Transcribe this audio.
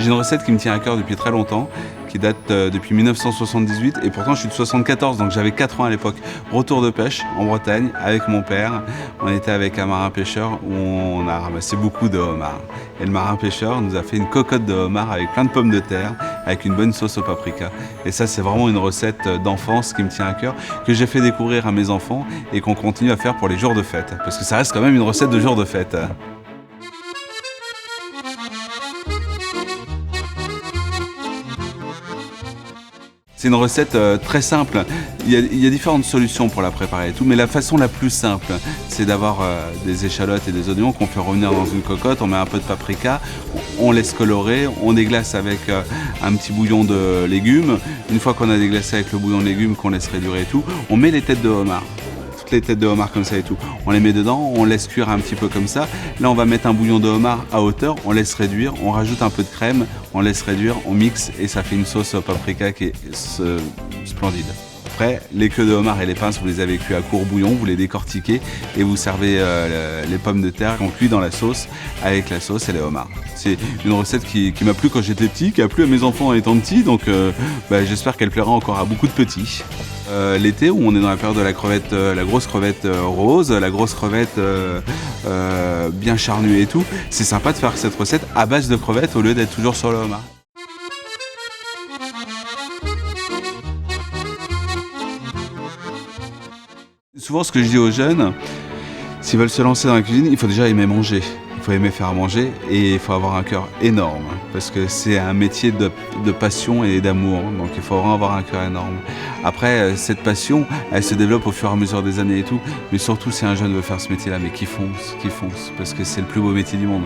J'ai une recette qui me tient à cœur depuis très longtemps, qui date depuis 1978 et pourtant je suis de 74, donc j'avais 4 ans à l'époque. Retour de pêche en Bretagne avec mon père. On était avec un marin pêcheur où on a ramassé beaucoup de homards. Et le marin pêcheur nous a fait une cocotte de homard avec plein de pommes de terre, avec une bonne sauce au paprika. Et ça, c'est vraiment une recette d'enfance qui me tient à cœur, que j'ai fait découvrir à mes enfants et qu'on continue à faire pour les jours de fête. Parce que ça reste quand même une recette de jour de fête. C'est une recette très simple. Il y a différentes solutions pour la préparer et tout, mais la façon la plus simple, c'est d'avoir des échalotes et des oignons qu'on fait revenir dans une cocotte, on met un peu de paprika, on laisse colorer, on déglace avec un petit bouillon de légumes. Une fois qu'on a déglacé avec le bouillon de légumes, qu'on laisse réduire et tout, on met les têtes de homard. Les têtes de homard comme ça et tout. On les met dedans, on laisse cuire un petit peu comme ça. Là, on va mettre un bouillon de homard à hauteur, on laisse réduire, on rajoute un peu de crème, on laisse réduire, on mixe et ça fait une sauce paprika qui est splendide. Après, les queues de homard et les pinces, vous les avez cuits à court bouillon, vous les décortiquez et vous servez les pommes de terre qu'on cuit dans la sauce avec la sauce et les homards. C'est une recette qui m'a plu quand j'étais petit, qui a plu à mes enfants étant petits, donc j'espère qu'elle plaira encore à beaucoup de petits. L'été où on est dans la période de la crevette, la grosse crevette rose, la grosse crevette bien charnue et tout, c'est sympa de faire cette recette à base de crevettes au lieu d'être toujours sur le homard. Souvent, ce que je dis aux jeunes, s'ils veulent se lancer dans la cuisine, il faut déjà aimer manger. Il faut aimer faire à manger et il faut avoir un cœur énorme parce que c'est un métier de passion et d'amour, donc il faut vraiment avoir un cœur énorme. Après, cette passion, elle se développe au fur et à mesure des années et tout, mais surtout si un jeune veut faire ce métier-là, mais qu'il fonce, parce que c'est le plus beau métier du monde.